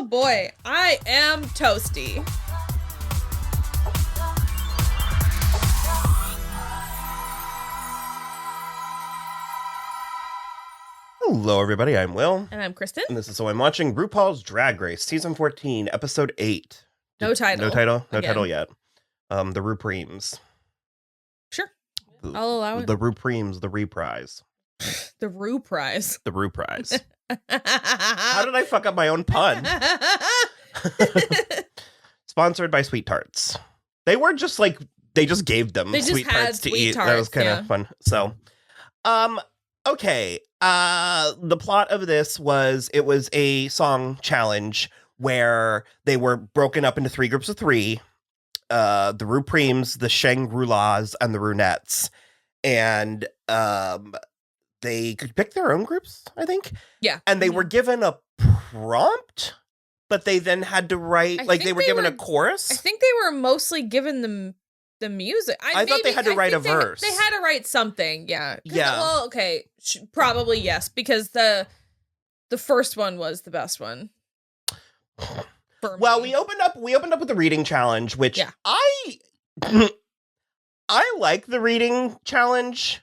Oh boy, I am toasty. Hello, everybody. I'm Will. And I'm Kristen. And this is So I'm Watching RuPaul's Drag Race, Season 14, Episode 8. No title. No title? No Again. title yet. The Rupremes. Sure. I'll allow it. The Rupremes, the reprise. The Rupremes. The reprise. How did I fuck up my own pun? Sponsored by Sweet Tarts. They were just like, they just gave them Sweet Tarts to eat. That was kind of fun. So, okay. The plot of this was, it was a song challenge where they were broken up into 3 groups of 3. The Rupremes, the Shangrulas, and the Runettes. And they could pick their own groups, I think. Yeah. And they were given a prompt, but they then had to write, they were given a chorus. I think they were mostly given the music. I thought they had to write a verse. They had to write something, yeah. Yeah. Well, okay, probably yes, because the first one was the best one. Well, we opened up with the reading challenge, which I like the reading challenge.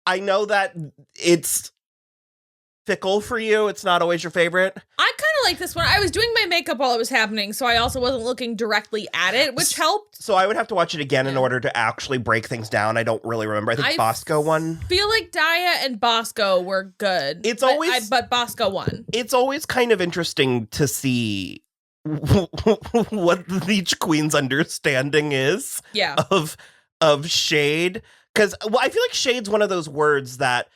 I know that it's fickle for you. It's not always your favorite. I kind of like this one. I was doing my makeup while it was happening, so I also wasn't looking directly at it, which helped. So I would have to watch it again in order to actually break things down. I don't really remember. I think Bosco won. I feel like Daya and Bosco were good. But Bosco won. It's always kind of interesting to see what each queen's understanding is of shade. Because, I feel like shade's one of those words that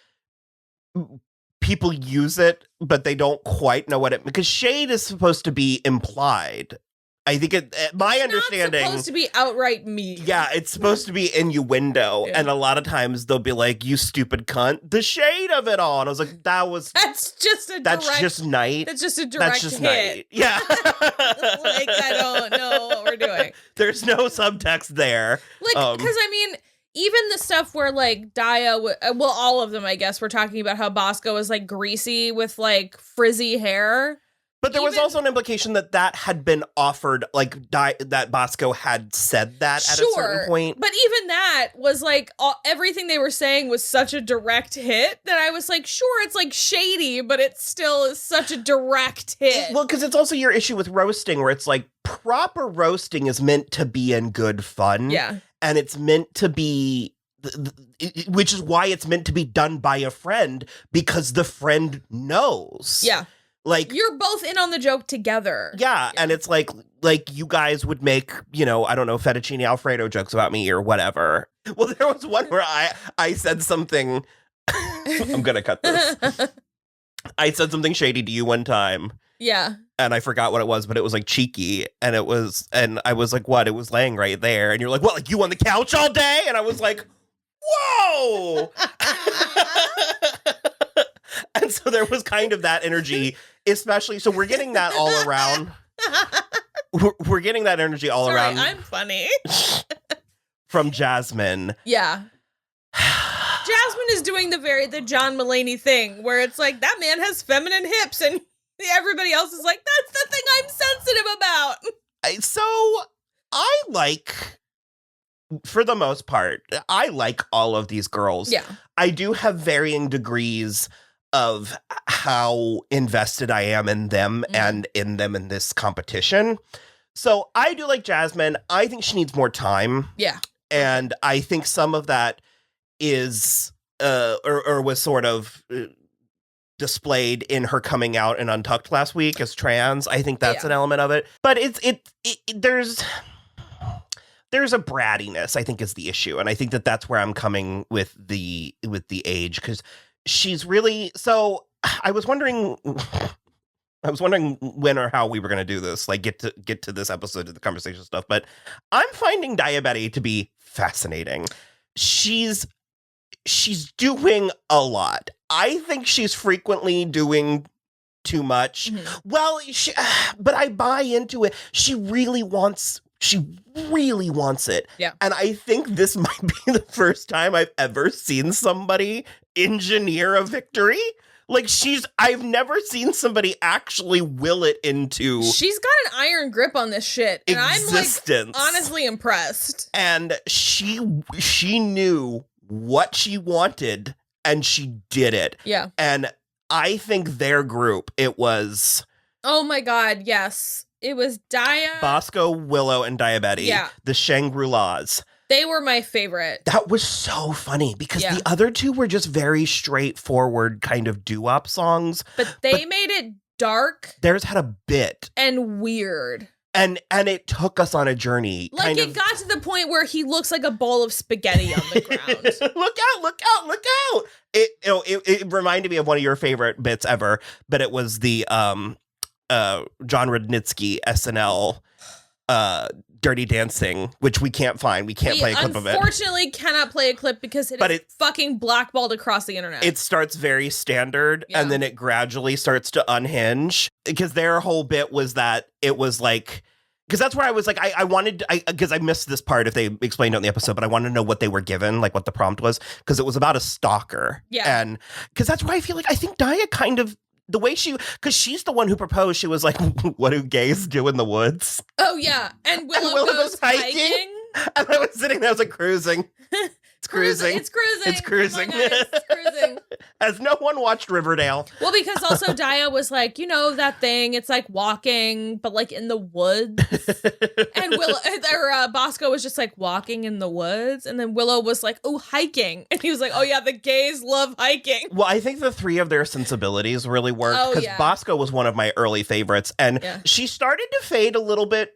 people use it, but they don't quite know what it... Because shade is supposed to be implied. I think my understanding... It's supposed to be outright mean. Yeah, it's supposed to be innuendo. Yeah. And a lot of times they'll be like, you stupid cunt. The shade of it all. And I was like, That's just a direct night. That's just a direct hit. Night. Yeah. Like, I don't know what we're doing. There's no subtext there. Like, because I mean... Even the stuff where, like, Daya, well, all of them, I guess, we're talking about how Bosco was, like, greasy with, like, frizzy hair. But there was also an implication that had been offered, like, that Bosco had said that at a certain point. But even that was, like, everything they were saying was such a direct hit that I was like, sure, it's, like, shady, but it still is such a direct hit. Well, because it's also your issue with roasting, where it's, like, proper roasting is meant to be in good fun. Yeah. And it's meant to be, which is why it's meant to be done by a friend, because the friend knows. Yeah. Like, you're both in on the joke together. Yeah. And it's like you guys would make, I don't know, fettuccine Alfredo jokes about me or whatever. Well, there was one where I said something, I'm going to cut this. I said something shady to you one time. Yeah. And I forgot what it was, but it was like cheeky. And I was like, what? It was laying right there. And you're like, what? Like you on the couch all day? And I was like, whoa. And so there was kind of that energy, especially. So we're getting that all around. We're getting that energy all around. I'm funny. From Jasmine. Yeah. Jasmine is doing the John Mulaney thing where it's like, that man has feminine hips and everybody else is like, that's the thing I'm sensitive about. So I like, for the most part, I like all of these girls. Yeah. I do have varying degrees of how invested I am in them and in them in this competition. So I do like Jasmine. I think she needs more time. Yeah. And I think some of that is, or was sort of... displayed in her coming out in Untucked last week as trans. I think that's an element of it. But there's a brattiness, I think, is the issue. And I think that's where I'm coming with the age, because she's really... So I was wondering when or how we were going to do this, like get to this episode of the conversation stuff. But I'm finding Daya Betty to be fascinating. She's doing a lot. I think she's frequently doing too much. Mm-hmm. Well, but I buy into it. She really wants it. Yeah. And I think this might be the first time I've ever seen somebody engineer a victory. Like I've never seen somebody actually will it into She's got an iron grip on this shit. And existence. I'm like honestly impressed. And she knew what she wanted and she did it. Yeah. And I think their group, it was... Oh my God, yes. It was Daya, Bosco, Willow, and Diabetti. Yeah. The Shangrulas. They were my favorite. That was so funny because the other two were just very straightforward kind of doo-wop songs. But they made it dark. Theirs had a bit. And weird. And it took us on a journey. Like it got to the point where he looks like a bowl of spaghetti on the ground. Look out, look out, look out. It reminded me of one of your favorite bits ever, but it was the John Rudnitsky SNL Dirty Dancing, which we can't find. We can't play a clip of it. Unfortunately, cannot play a clip because it is fucking blackballed across the internet. It starts very standard, and then it gradually starts to unhinge. Because their whole bit was that it was like... Because that's where I was like, I wanted... Because I missed this part if they explained it in the episode, but I wanted to know what they were given, like what the prompt was. Because it was about a stalker. Yeah. And because that's why I feel like... I think Daya kind of... The way because she's the one who proposed, she was like, what do gays do in the woods? Oh, yeah. And Willow goes hiking. And I was sitting there, I was like, cruising. It's cruising. It's cruising. It's cruising. Oh my God, it's cruising. Has no one watched Riverdale? Well, because also Daya was like, that thing, it's like walking, but like in the woods. And Bosco was just like walking in the woods. And then Willow was like, oh, hiking. And he was like, oh yeah, the gays love hiking. Well, I think the three of their sensibilities really worked because Bosco was one of my early favorites. And she started to fade a little bit,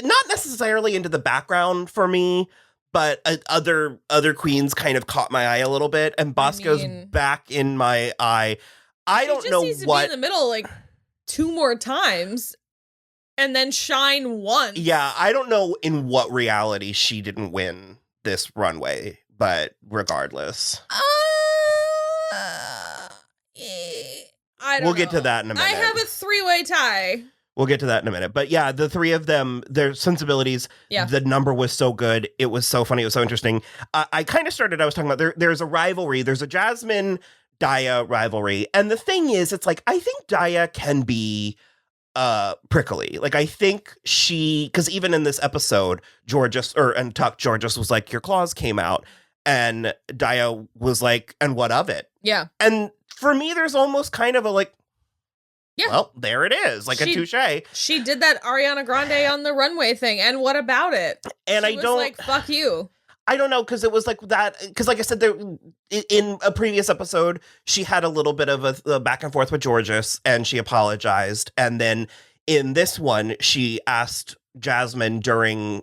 not necessarily into the background for me, but other queens kind of caught my eye a little bit, and Bosco's back in my eye. I don't know needs to be in the middle like 2 more times, and then shine once. Yeah, I don't know in what reality she didn't win this runway, but regardless, we'll get to that in a minute. I have a 3-way tie. We'll get to that in a minute. But yeah, the three of them, their sensibilities, the number was so good. It was so funny. It was so interesting. I kind of started, I was talking about, there's a rivalry. There's a Jasmine Daya rivalry. And the thing is, it's like, I think Daya can be prickly. Like, I think because even in this episode, Tuck Georges was like, your claws came out. And Daya was like, and what of it? Yeah. And for me, there's almost kind of a like, well, there it is, like a touche. She did that Ariana Grande on the runway thing, and what about it? And she was like, fuck you. I don't know, because it was like that, because like I said, in a previous episode, she had a little bit of a back and forth with Georges, and she apologized. And then in this one, she asked Jasmine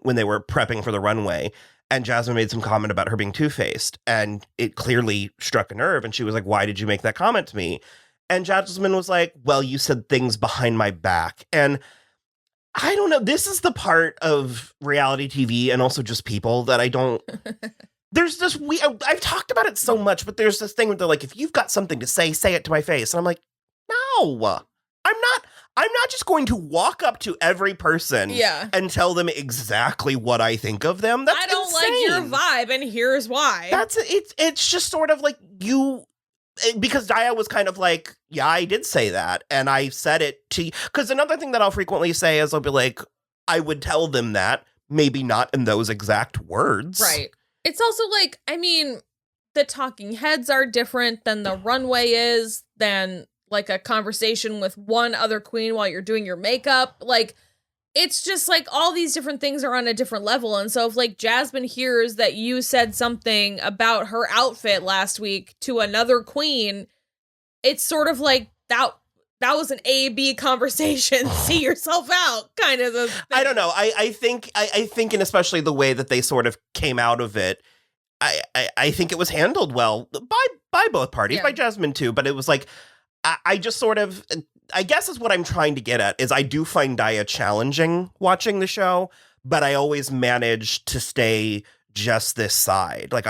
when they were prepping for the runway, and Jasmine made some comment about her being two-faced, and it clearly struck a nerve, and she was like, why did you make that comment to me? And Jasmine was like, well, you said things behind my back. And I don't know. This is the part of reality TV and also just people that I don't... There's this... I've talked about it so much, but there's this thing where they're like, if you've got something to say it to my face. And I'm like, no, I'm not just going to walk up to every person and tell them exactly what I think of them. That's I don't insane. like your vibe, and here's why. It's just sort of like you... Because Daya was kind of like, yeah, I did say that. And I said it to you. Because another thing that I'll frequently say is I'll be like, I would tell them that, maybe not in those exact words. Right. It's also like, I mean, the talking heads are different than the runway is, than like a conversation with one other queen while you're doing your makeup. Like, it's just like all these different things are on a different level. And so if like Jasmine hears that you said something about her outfit last week to another queen, it's sort of like that was an A-B conversation. See yourself out kind of the thing. I don't know. I think and especially the way that they sort of came out of it, I think it was handled well by both parties, by Jasmine too. But it was like, I just sort of... I guess is what I'm trying to get at is I do find Daya challenging watching the show, but I always manage to stay just this side. Like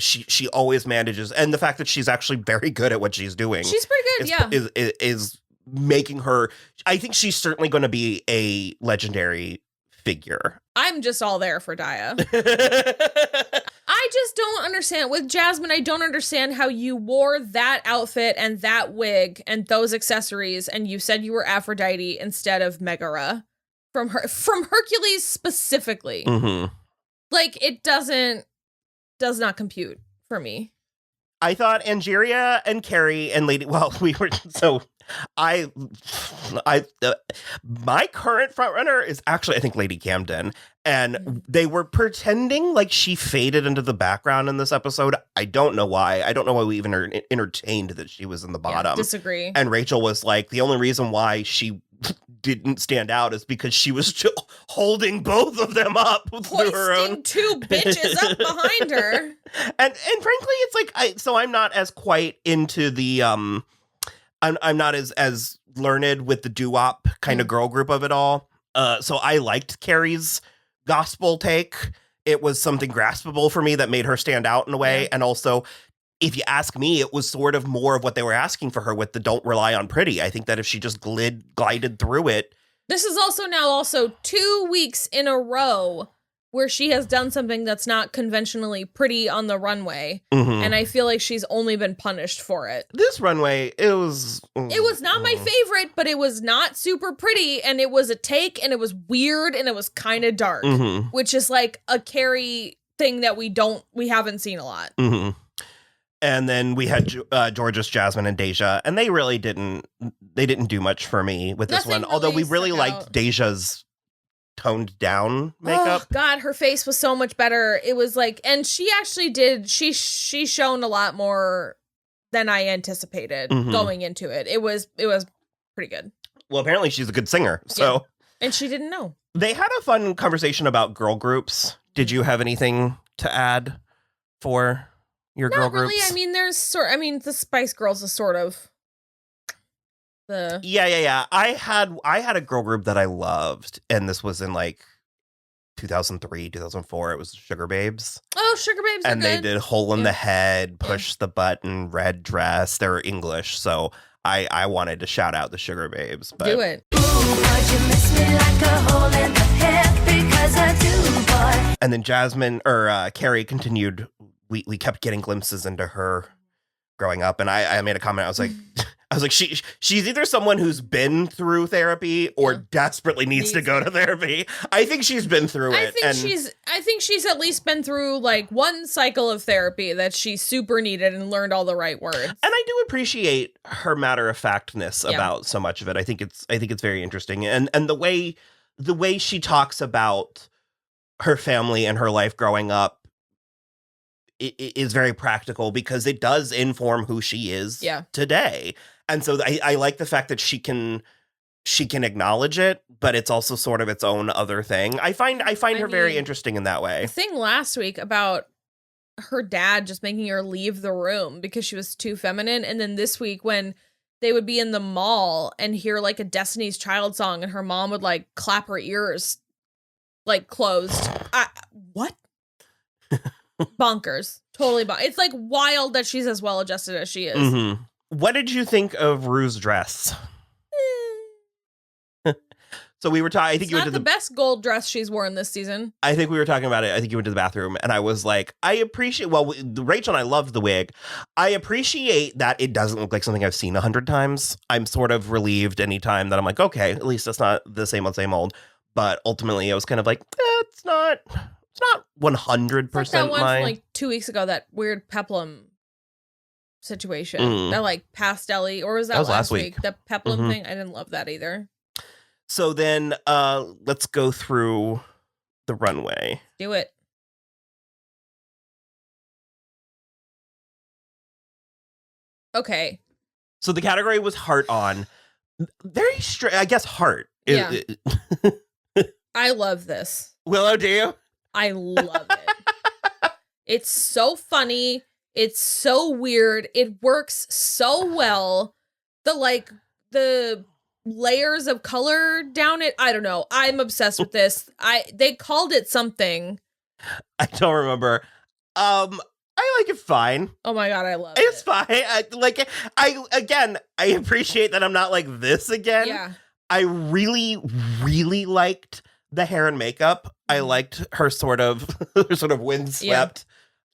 she always manages, and the fact that she's actually very good at what she's doing. She's pretty good, is making her. I think she's certainly going to be a legendary figure. I'm just all there for Daya. I just don't understand. With Jasmine, I don't understand how you wore that outfit and that wig and those accessories and you said you were Aphrodite instead of Megara from Hercules specifically. Mm-hmm. Like, it does not compute for me. I thought Angeria and Carrie and Lady, well, we were, so my current frontrunner is actually, I think, Lady Camden. And they were pretending like she faded into the background in this episode. I don't know why. I don't know why we even entertained that she was in the bottom. Disagree. And Rachel was like, the only reason why she didn't stand out is because she was holding both of them up through her own two bitches up behind her. And frankly, it's like I'm not as quite into the I'm not as learned with the doo-wop kind of girl group of it all. So I liked Carrie's gospel take. It was something graspable for me that made her stand out in a way. And also, if you ask me, it was sort of more of what they were asking for her with the don't rely on pretty. I think that if she just glided through it. This is also 2 weeks in a row where she has done something that's not conventionally pretty on the runway. Mm-hmm. And I feel like she's only been punished for it. This runway, it was not my favorite, but it was not super pretty. And it was a take and it was weird and it was kind of dark, which is like a Carrie thing that we haven't seen a lot. Mm-hmm. And then we had Georges, Jasmine, and Deja, and they really didn't do much for me with this one. Although we really liked Deja's toned down makeup. Oh God, her face was so much better. It was like, and she actually did. She shone a lot more than I anticipated going into it. It was pretty good. Well, apparently she's a good singer, so and she didn't know. They had a fun conversation about girl groups. Did you have anything to add for your girl groups? Not really. I mean, the Spice Girls is sort of the Yeah. I had a girl group that I loved, and this was in like 2003, 2004. It was Sugar Babes. Oh, Sugar Babes, and they did Hole in the Head, Push the Button, Red Dress. They were English, so I wanted to shout out the Sugar Babes. But do it. Ooh, would you miss me like a hole in the head? Because I do, boy. And then Jasmine or Carrie continued. We kept getting glimpses into her growing up, and I made a comment. I was like, she's either someone who's been through therapy or desperately needs to go to therapy. I think she's been through it. I think she's at least been through like one cycle of therapy that she super needed and learned all the right words. And I do appreciate her matter of factness about so much of it. I think it's very interesting, and the way she talks about her family and her life growing up is very practical because it does inform who she is today. And so I like the fact that she can acknowledge it, but it's also sort of its own other thing. I find her very interesting in that way. The thing last week about her dad just making her leave the room because she was too feminine. And then this week when they would be in the mall and hear like a Destiny's Child song and her mom would like clap her ears like closed. What? Bonkers. Totally bonkers. It's like wild that she's as well adjusted as she is. Mm-hmm. What did you think of Rue's dress? So we were talking. I think it's you went not to the best gold dress she's worn this season. I think we were talking about it. I think you went to the bathroom, and I was like, I appreciate. Well, Rachel and I loved the wig. I appreciate that it doesn't look like something I've seen 100 times. I'm sort of relieved anytime that I'm like, okay, at least that's not the same old. But ultimately, I was kind of like, it's not 100% like that one from like 2 weeks ago, that weird peplum situation. That like pastel-y, or was that last week? The peplum thing. I didn't love that either. So then let's go through the runway. Do it. Okay. So the category was heart on. Very straight, I guess heart. Yeah. I love this. Willow, do you? I love it. It's so funny. It's so weird. It works so well. The layers of color down it. I don't know. I'm obsessed with this. They called it something. I don't remember. I like it fine. Oh my God, I love it. It's fine. I appreciate that I'm not like this again. Yeah. I really, really liked the hair and makeup. I liked her sort of windswept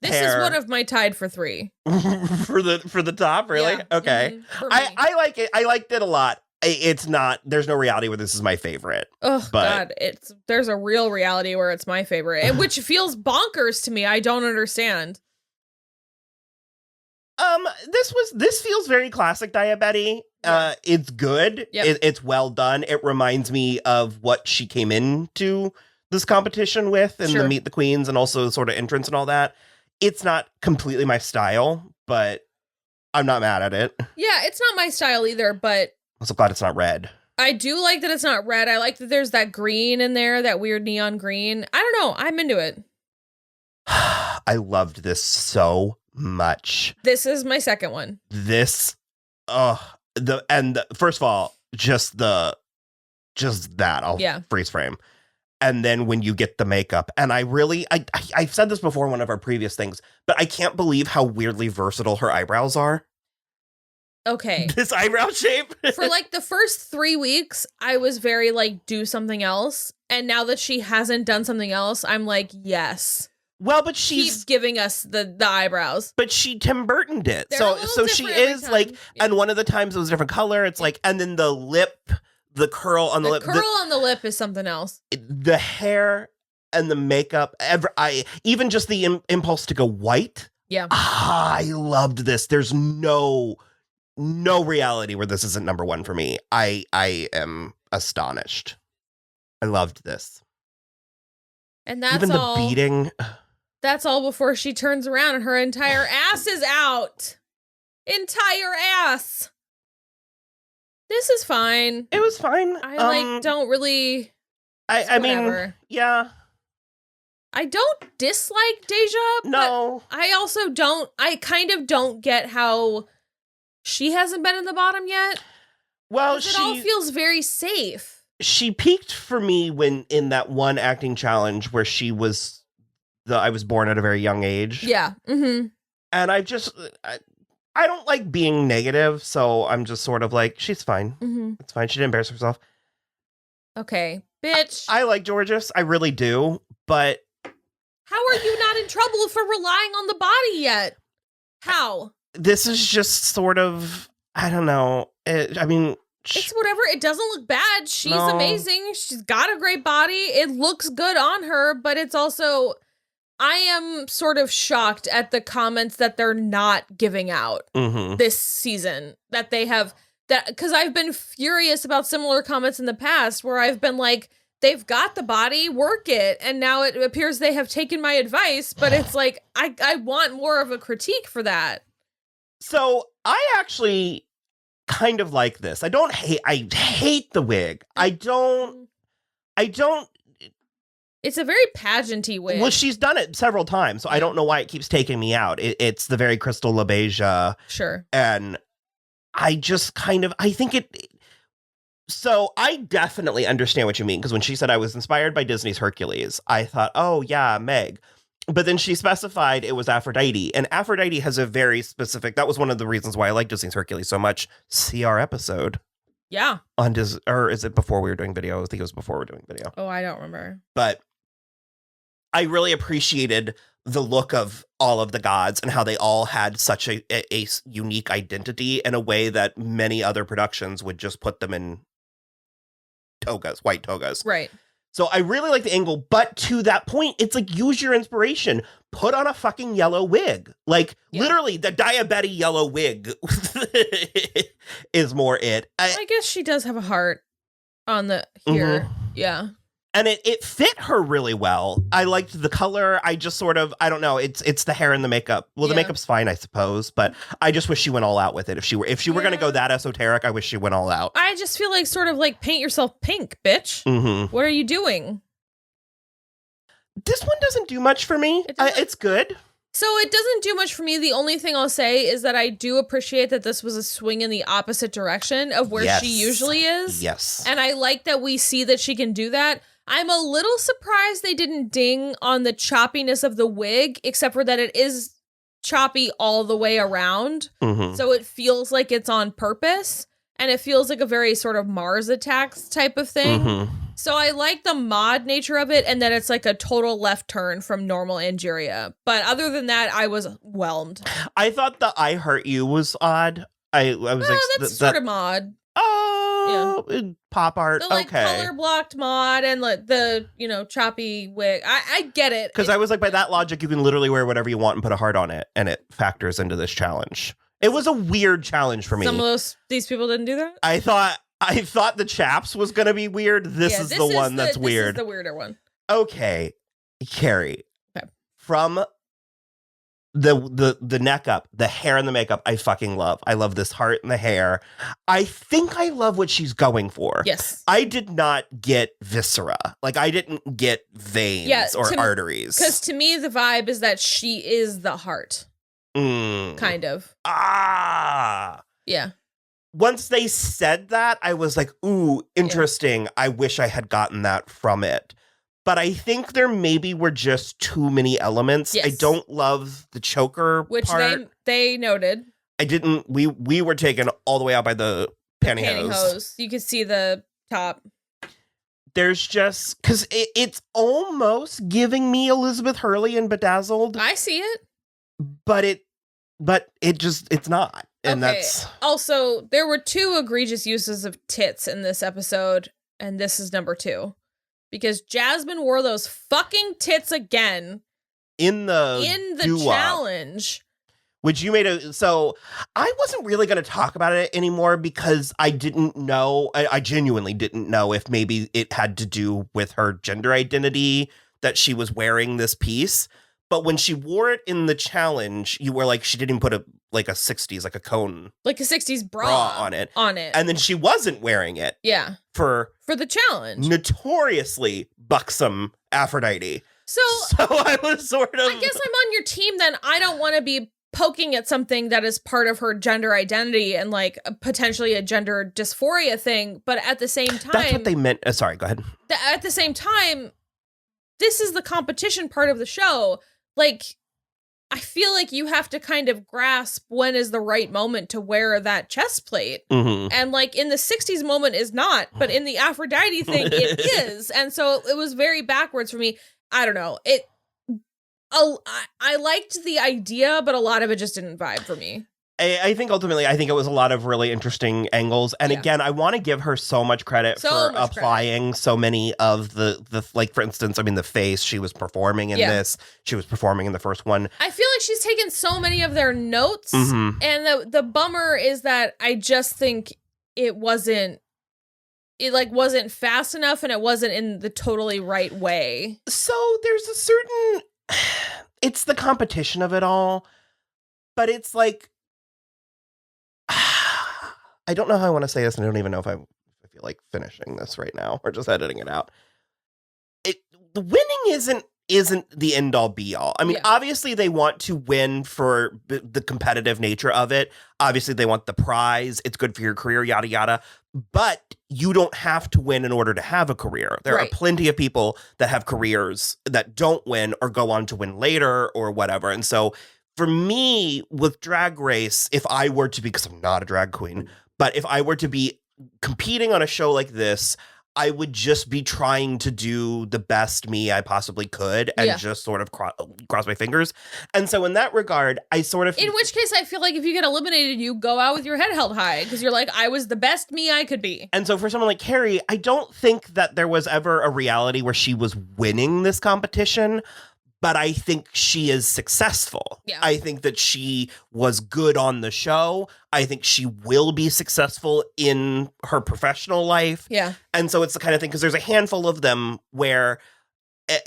This hair. is one of my tied for 3. for the top, really? Yeah. Okay. For me. I like it. I liked it a lot. It's not, there's no reality where this is my favorite. Oh but- God, there's a real reality where it's my favorite, and which feels bonkers to me. I don't understand. This feels very classic Diabetti. Yeah. It's good. Yep. It's well done. It reminds me of what she came into this competition with and Sure. the Meet the Queens and also sort of entrance and all that. It's not completely my style, but I'm not mad at it. Yeah, it's not my style either, but I'm so glad it's not red. I do like that it's not red. I like that there's that green in there, that weird neon green. I don't know. I'm into it. I loved this so much. This is my second one. This, first of all, just that I'll Yeah. freeze frame. And then when you get the makeup, and I've said this before in one of our previous things, but I can't believe how weirdly versatile her eyebrows are. Okay. This eyebrow shape. For like the first 3 weeks, I was very like, do something else. And now that she hasn't done something else, I'm like, yes. Well, but Keep giving us the eyebrows. but she Tim Burtoned it. They're a So little she different every is time. like, Yeah. and one of the times it was a different color. It's like, and then the lip, the curl on the lip. curl on the lip is something else. The hair and the makeup, even just the impulse to go white. Yeah. I loved this. There's no reality where this isn't number one for me. I am astonished. I loved this. And that's Even the all. beating. That's all before she turns around and her entire ass is out. Entire ass. This is fine. It was fine. I don't really. I mean, whatever. yeah. I don't dislike Deja. No. But I also don't. I kind of don't get how she hasn't been in the bottom yet. Well, 'Cause it all feels very safe. she peaked for me when in that one acting challenge where she was I was born at a very young age. Yeah. Mm-hmm. And I don't like being negative, so I'm just sort of like, she's fine. Mm-hmm. It's fine. She didn't embarrass herself. Okay, bitch. I like Georges. I really do. But How are you not in trouble for relying on the body yet? How? this is just sort of, I don't know. It's whatever. It doesn't look bad. She's No. amazing. She's got a great body. It looks good on her, but it's also, I am sort of shocked at the comments that they're not giving out mhm. this season. That they have, because I've been furious about similar comments in the past where I've been like, they've got the body, work it. And now it appears they have taken my advice, but it's like, I want more of a critique for that. So I actually kind of like this. I hate the wig. I don't. It's a very pageanty wig. Well, she's done it several times, so I don't know why it keeps taking me out. It's the very Crystal LaBeija, Sure. and I just I think it. So I definitely understand what you mean, because when she said I was inspired by Disney's Hercules, I thought, oh yeah, Meg. But then she specified it was Aphrodite, and Aphrodite has a very specific, that was one of the reasons why I like Disney's Hercules so much. See our episode Yeah. on or is it before we were doing video? I think it was before we were doing video. Oh, I don't remember. But I really appreciated the look of all of the gods and how they all had such a unique identity in a way that many other productions would just put them in togas, white togas. Right. So I really like the angle, but to that point, it's like, use your inspiration. Put on a fucking yellow wig. Like, Yeah. literally, the Diabetti yellow wig is more it. I guess she does have a heart on the here. Yeah. And it fit her really well. I liked the color. I just sort of, I don't know. It's the hair and the makeup. Well, the Yeah. makeup's fine, I suppose, but I just wish she went all out with it. If she were going to go Yeah. that esoteric, I wish she went all out. I just feel like sort of like paint yourself pink, bitch. Mm-hmm. What are you doing? This one doesn't do much for me. It doesn't- It's good. So it doesn't do much for me. The only thing I'll say is that I do appreciate that this was a swing in the opposite direction of where Yes. she usually is. Yes. And I like that we see that she can do that. I'm a little surprised they didn't ding on the choppiness of the wig, except for that it is choppy all the way around. Mm-hmm. So it feels like it's on purpose. And it feels like a very sort of Mars Attacks type of thing. Mm-hmm. So I like the mod nature of it, and that it's like a total left turn from normal Angeria. But other than that, I was whelmed. I thought the I Hurt You was odd. I was like, that's sort of mod. Oh, pop art. The like color blocked mod and like the choppy wig. I get it. Because I was like, by that logic, you can literally wear whatever you want and put a heart on it, and it factors into this challenge. It was a weird challenge for me. Some of these people didn't do that. I thought the chaps was gonna be weird. This is the one that's weird. This is the weirder one. Okay, Carrie. Okay. From the neck up, the hair and the makeup, I fucking love. I love this heart and the hair. I think I love what she's going for. Yes. I did not get viscera. Like, I didn't get veins or arteries. Because to me, the vibe is that she is the heart. Kind of. Yeah. Once they said that, I was like, ooh, interesting. Yeah. I wish I had gotten that from it. But I think there maybe were just too many elements. Yes. I don't love the choker part. they noted. I didn't. We were taken all the way out by the pantyhose. You could see the top. There's just because it's almost giving me Elizabeth Hurley and Bedazzled. I see it, but it's not. And that's also, there were 2 egregious uses of tits in this episode, and this is number 2. Because Jasmine wore those fucking tits again in the challenge. Which you made so I wasn't really going to talk about it anymore because I didn't know. I genuinely didn't know if maybe it had to do with her gender identity that she was wearing this piece. But when she wore it in the challenge, you were like, she didn't even put a 60s, like a cone. Like a 60s bra on it. And then she wasn't wearing it. Yeah. For the challenge. Notoriously buxom Aphrodite. So I was sort of... I guess I'm on your team then. I don't want to be poking at something that is part of her gender identity and like potentially a gender dysphoria thing. But at the same time... That's what they meant. Sorry, go ahead. At the same time, this is the competition part of the show. Like, I feel like you have to kind of grasp when is the right moment to wear that chest plate. Mm-hmm. And like in the 60s moment is not, but in the Aphrodite thing, it is. And so it was very backwards for me. I don't know. I liked the idea, but a lot of it just didn't vibe for me. I think ultimately, it was a lot of really interesting angles. And again, I want to give her so much credit for applying so many of the like, for instance, I mean, the face she was performing in this, she was performing in the first one. I feel like she's taken so many of their notes. Mm-hmm. And the bummer is that I just think it wasn't fast enough and it wasn't in the totally right way. So there's a certain, it's the competition of it all, but it's like, I don't know how I want to say this, and I don't even know if I feel like finishing this right now or just editing it out. The winning isn't the end all be all. I mean, obviously they want to win for the competitive nature of it. Obviously they want the prize. It's good for your career, yada, yada. But you don't have to win in order to have a career. There are plenty of people that have careers that don't win or go on to win later or whatever. And so for me with Drag Race, if I were to be, because I'm not a drag queen, but if I were to be competing on a show like this, I would just be trying to do the best me I possibly could and just sort of cross my fingers. And so in that regard, I sort of... In which case, I feel like if you get eliminated, you go out with your head held high because you're like, I was the best me I could be. And so for someone like Carrie, I don't think that there was ever a reality where she was winning this competition. But I think she is successful. Yeah. I think that she was good on the show. I think she will be successful in her professional life. Yeah. And so it's the kind of thing, because there's a handful of them where,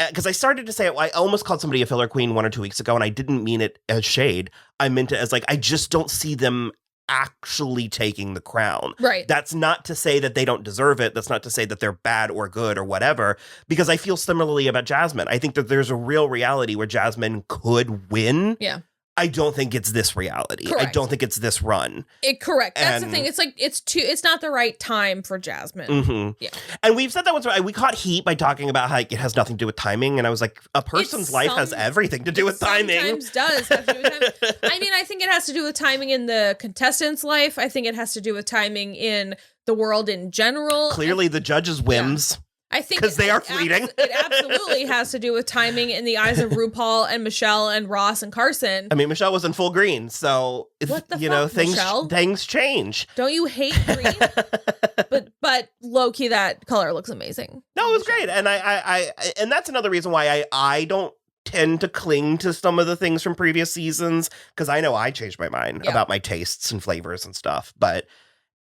because I started to say it, I almost called somebody a filler queen 1 or 2 weeks ago, and I didn't mean it as shade. I meant it as like, I just don't see them actually taking the crown. Right. That's not to say that they don't deserve it. That's not to say that they're bad or good or whatever, because I feel similarly about Jasmine. I think that there's a real reality where Jasmine could win. Yeah. I don't think it's this reality. Correct. I don't think it's this run. Correct. That's the thing. It's like, it's not the right time for Jasmine. Mm-hmm. Yeah. And we've said that once. We caught heat by talking about how it has nothing to do with timing. And I was like, a person's life has everything to do with timing. Sometimes does have to do with timing. I mean, I think it has to do with timing in the contestant's life. I think it has to do with timing in the world in general. Clearly the judge's whims. I think because they are fleeting. It absolutely has to do with timing in the eyes of RuPaul and Michelle and Ross and Carson. I mean, Michelle was in full green, so What the fuck, Michelle? things change. Don't you hate green? but low key, that color looks amazing. No, it was great, and I and that's another reason why I don't tend to cling to some of the things from previous seasons, because I know I changed my mind about my tastes and flavors and stuff, but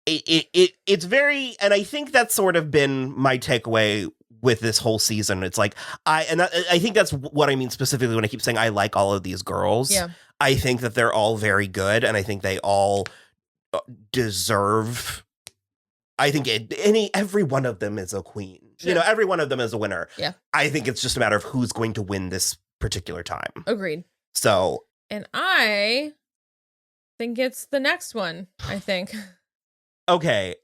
it's very, and I think that's sort of been my takeaway with this whole season. It's like I think that's what I mean specifically when I keep saying I like all of these girls. Yeah. I think that they're all very good, and I think they all deserve. I think every one of them is a queen. Sure. You know, every one of them is a winner. Yeah. I think it's just a matter of who's going to win this particular time. Agreed. So, and I think it's the next one. I think. Okay.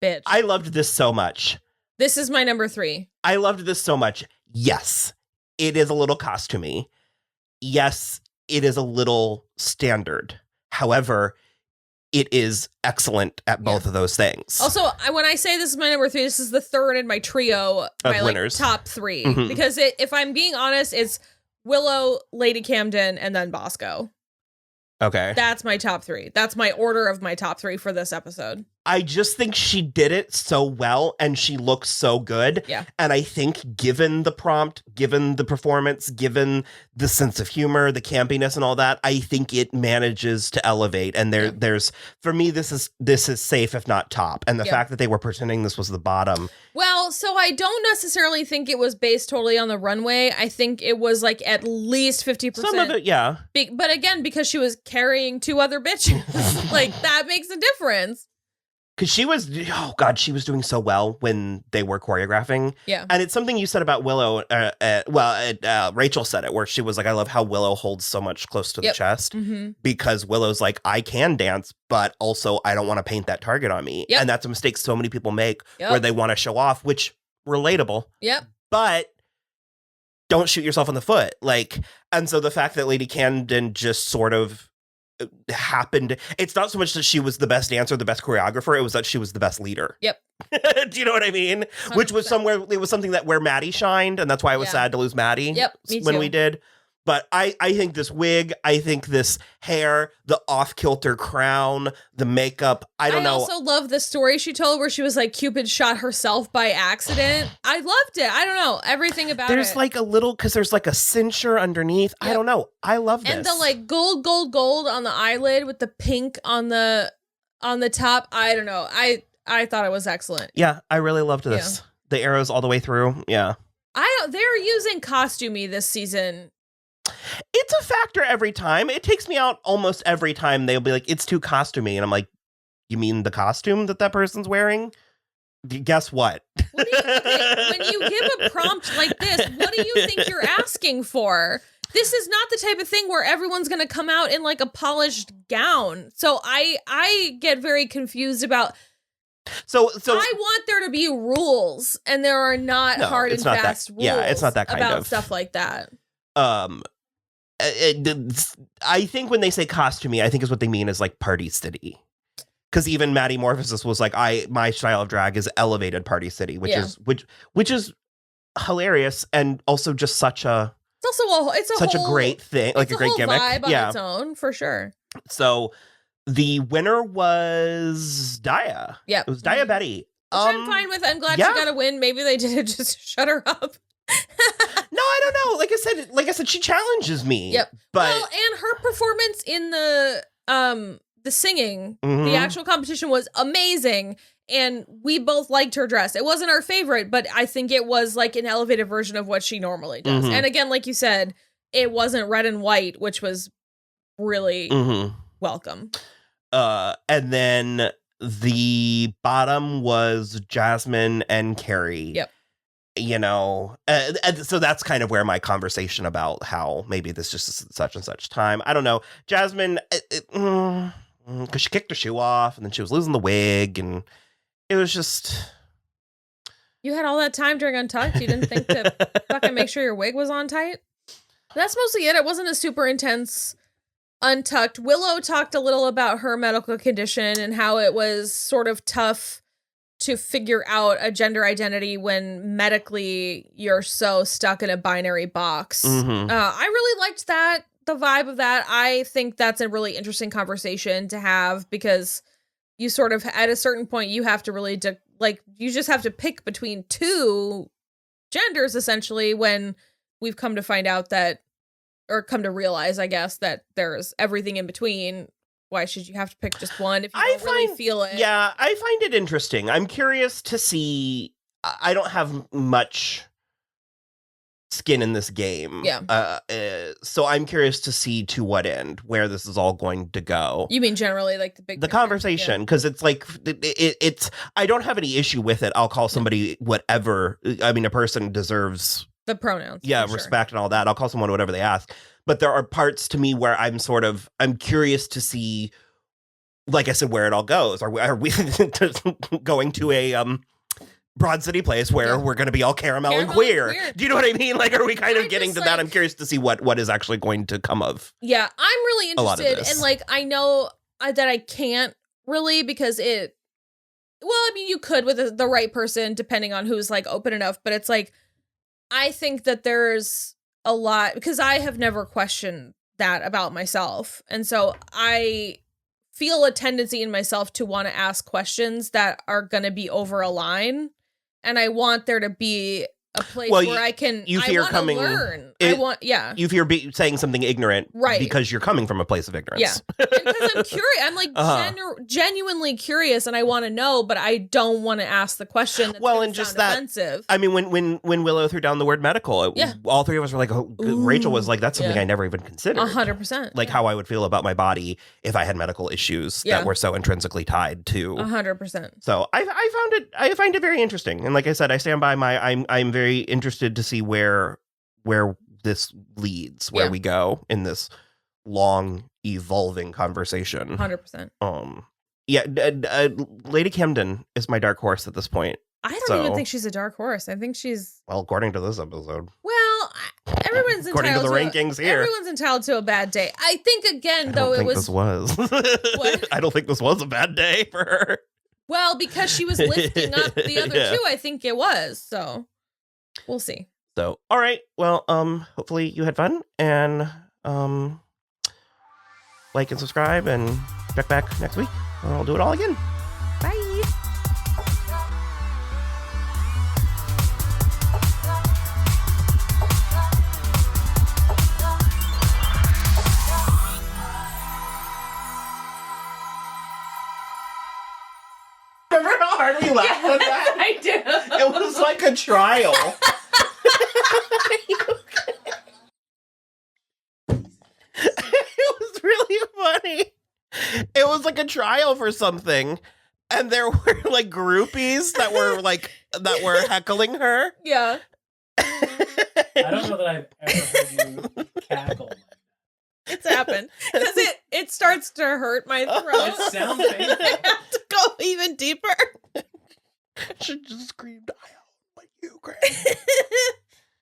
Bitch. I loved this so much. This is my number 3. I loved this so much. Yes, it is a little costumey. Yes, it is a little standard. However, it is excellent at both of those things. Also, when I say this is my number 3, this is the third in my trio, my winners. Top 3. Mm-hmm. Because if I'm being honest, it's Willow, Lady Camden, and then Bosco. Okay. That's my top 3. That's my order of my top 3 for this episode. I just think she did it so well, and she looks so good. Yeah. And I think given the prompt, given the performance, given the sense of humor, the campiness and all that, I think it manages to elevate. And there's, for me, this is safe, if not top. And the fact that they were pretending this was the bottom. Well, so I don't necessarily think it was based totally on the runway. I think it was like at least 50%. Some of it, yeah. But again, because she was carrying 2 other bitches, like that makes a difference. Because she was doing so well when they were choreographing. Yeah. And it's something you said about Willow. Rachel said it, where she was like, I love how Willow holds so much close to the chest. Mm-hmm. Because Willow's like, I can dance, but also I don't want to paint that target on me. Yep. And that's a mistake so many people make where they want to show off, which relatable. Yep. But don't shoot yourself in the foot. Like, and so the fact that Lady Camden just sort of happened, it's not so much that she was the best dancer, the best choreographer, it was that she was the best leader. Yep. Do you know what I mean? 100%. Which was it was something that where Maddie shined, and that's why I was sad to lose Maddie. Yep, me when too. we did. But I think this wig, I think this hair, the off-kilter crown, the makeup, I don't know. I also love the story she told where she was like, Cupid shot herself by accident. I loved it. I don't know. Everything about there's it. like a little, because there's like a cincher underneath. Yep. I don't know. I love this. And the like gold on the eyelid with the pink on the top. I don't know. I thought it was excellent. Yeah, I really loved this. Yeah. The arrows all the way through. Yeah. They're using costumey this season. It's a factor every time. It takes me out almost every time. They'll be like, it's too costumey. And I'm like, you mean the costume that person's wearing? Guess what? When you give a prompt like this, what do you think you're asking for? This is not the type of thing where everyone's going to come out in like a polished gown. So I get very confused about. So I want there to be rules, and there are not hard and fast rules. Yeah, it's not that kind about of stuff like that. I think when they say costumey, I think is what they mean is like Party City. Because even Maddie Morphosis was like, my style of drag is elevated Party City, which is hilarious, and also just such a great thing, like a great gimmick. Vibe on its own, for sure. So the winner was Daya. Yeah, it was Daya Betty. Which I'm fine with. I'm glad she got a win. Maybe they did it just to shut her up. No, I don't know. Like I said, she challenges me. Yep. But and her performance in the singing, the actual competition was amazing, and we both liked her dress. It wasn't our favorite, but I think it was like an elevated version of what she normally does. And again, like you said, it wasn't red and white, which was really welcome. And then the bottom was Jasmine and Carrie. Yep. You know, and so that's kind of where my conversation about how maybe this just is such and such time. I don't know. Jasmine, because she kicked her shoe off and then she was losing the wig, and it was just. You had all that time during Untucked. You didn't think to fucking make sure your wig was on tight? That's mostly it. It wasn't a super intense Untucked. Willow talked a little about her medical condition and how it was sort of tough to figure out a gender identity when medically you're so stuck in a binary box. Mhm. I really liked that, the vibe of that. I think that's a really interesting conversation to have because you sort of, at a certain point, you have to really, you just have to pick between two genders, essentially, when we've come to find out that, or come to realize, I guess, that there's everything in between. Why should you have to pick just one if you don't really feel it? Yeah, I find it interesting. I'm curious to see. I don't have much skin in this game. Yeah. So I'm curious to see to what end, where this is all going to go. You mean generally, like the picture? Conversation, because it's like it's. I don't have any issue with it. I'll call somebody whatever. I mean, a person deserves the pronouns. Yeah, respect and all that. I'll call someone whatever they ask. But there are parts to me where I'm curious to see, like I said, where it all goes. Are we going to a Broad City place where we're going to be all caramel and queer? Do you know what I mean? Like, are we kind of getting to that? I'm curious to see what is actually going to come of. Yeah, I'm really interested. And like, I know that I can't really because it, well, I mean, you could with the right person, depending on who's like open enough. But it's like, I think that there's a lot, because I have never questioned that about myself. And so I feel a tendency in myself to want to ask questions that are going to be over a line. And I want there to be a place where I can learn. You fear saying something ignorant, right? Because you're coming from a place of ignorance. Yeah, because I'm curious. I'm like genuinely curious, and I want to know, but I don't want to ask the question. That's and just that offensive. I mean, when Willow threw down the word medical, all three of us were like, Rachel was like, "That's something I never even considered." 100%. Like how I would feel about my body if I had medical issues that were so intrinsically tied to 100%. So I find it very interesting, and like I said, I stand by my. I'm very interested to see where this leads, where we go in this long evolving conversation. 100%. Lady Camden is my dark horse at this point. I don't even think she's a dark horse. I think she's, well, according to this episode. Well, everyone's according to the rankings here. Everyone's entitled to a bad day. I think again, though, it was. This was. What? I don't think this was a bad day for her. Well, because she was lifting up the other two, I think it was. So we'll see. So, all right. Well, hopefully you had fun, and like and subscribe, and check back next week. I'll do it all again. Bye. Remember how hard we laughed at that? I do. It was like a trial. It was really funny. It was like a trial for something, and there were like groupies that were heckling her. Yeah. I don't know that I've ever heard you cackle. It's happened because it starts to hurt my throat. It sounds painful. I have to go even deeper. She just screamed,